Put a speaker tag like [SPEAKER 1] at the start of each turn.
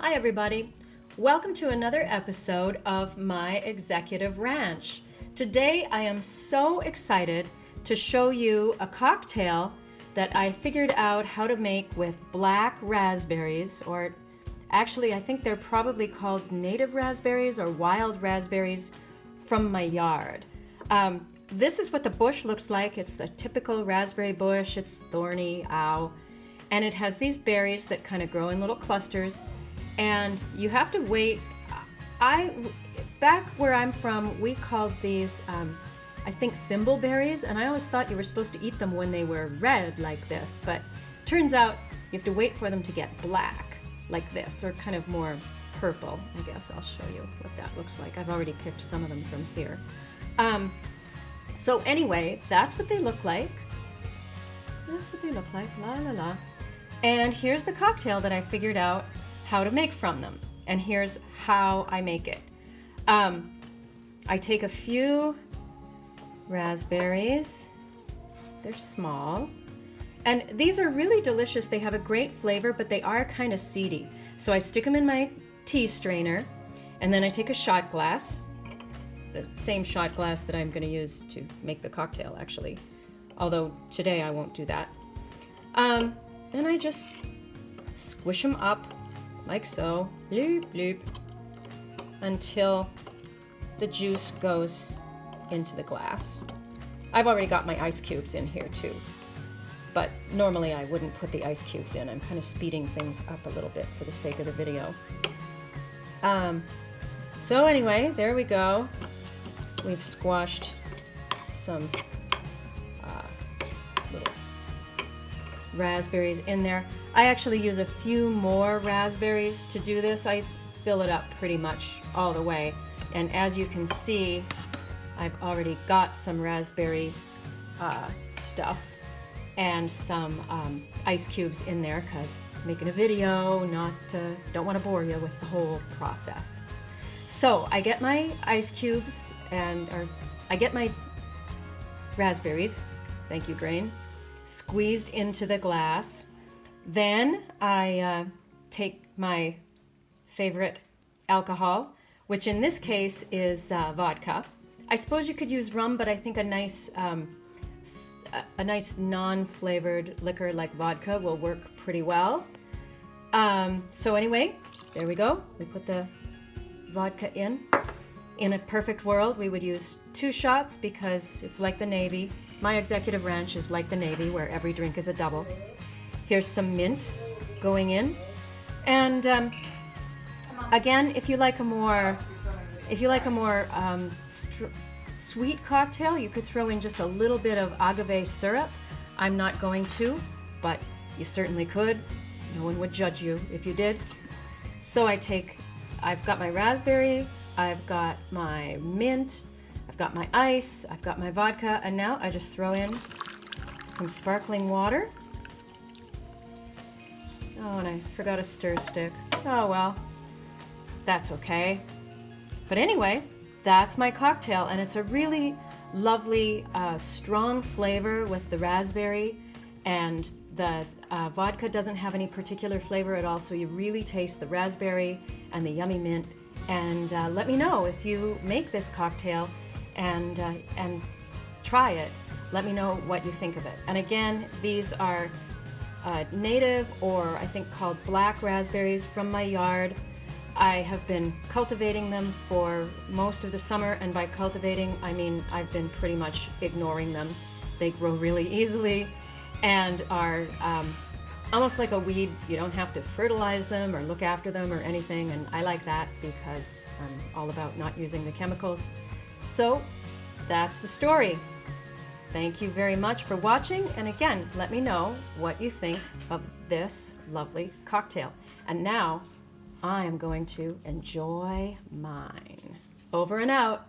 [SPEAKER 1] Hi everybody, welcome to another episode of My Executive Ranch. Today I am so excited to show you a cocktail that I figured out how to make with black raspberries, or actually I think they're probably called native raspberries or wild raspberries from my yard. This is what the bush looks like. It's a typical raspberry bush. It's thorny, and it has these berries that kind of grow in little clusters. And you have to wait. Back where I'm from, we called these, I think, thimbleberries, and I always thought you were supposed to eat them when they were red like this, but turns out you have to wait for them to get black like this, or kind of more purple. I guess I'll show you what that looks like. I've already picked some of them from here. So anyway, that's what they look like. That's what they look like, la la la. And here's the cocktail that I figured out how to make from them. And here's how I make it. I take a few raspberries. They're small. And these are really delicious. They have a great flavor, but they are kind of seedy. So I stick them in my tea strainer, and then I take a shot glass, the same shot glass that I'm going to use to make the cocktail, actually. Although today I won't do that. Then I just squish them up like so, bloop, bloop, until the juice goes into the glass. I've already got my ice cubes in here too, but normally I wouldn't put the ice cubes in. I'm kind of speeding things up a little bit for the sake of the video. So anyway, there we go. We've squashed some little raspberries in there. I actually use a few more raspberries to do this. I fill it up pretty much all the way. And as you can see, I've already got some raspberry stuff and some ice cubes in there because I'm making a video, don't want to bore you with the whole process. So I get my ice cubes or I get my raspberries, thank you Grain, squeezed into the glass. Then I take my favorite alcohol, which in this case is vodka. I suppose you could use rum, but I think a nice non-flavored liquor like vodka will work pretty well. So anyway, there we go. We put the vodka in. In a perfect world, we would use 2 shots because it's like the Navy. My Executive Ranch is like the Navy, where every drink is a double. Here's some mint going in. And again, if you like a more sweet cocktail, you could throw in just a little bit of agave syrup. I'm not going to, but you certainly could. No one would judge you if you did. So I've got my raspberry, I've got my mint, I've got my ice, I've got my vodka, and now I just throw in some sparkling water. Oh, and I forgot a stir stick. Oh well, that's okay. But anyway, that's my cocktail, and it's a really lovely, strong flavor with the raspberry, and the vodka doesn't have any particular flavor at all, so you really taste the raspberry and the yummy mint. And let me know if you make this cocktail and try it. Let me know what you think of it. And again, these are native, or I think called black raspberries from my yard. I have been cultivating them for most of the summer, and by cultivating, I mean I've been pretty much ignoring them. They grow really easily and are almost like a weed. You don't have to fertilize them or look after them or anything, and I like that because I'm all about not using the chemicals. So that's the story. Thank you very much for watching, and again, let me know what you think of this lovely cocktail. And now I am going to enjoy mine. Over and out.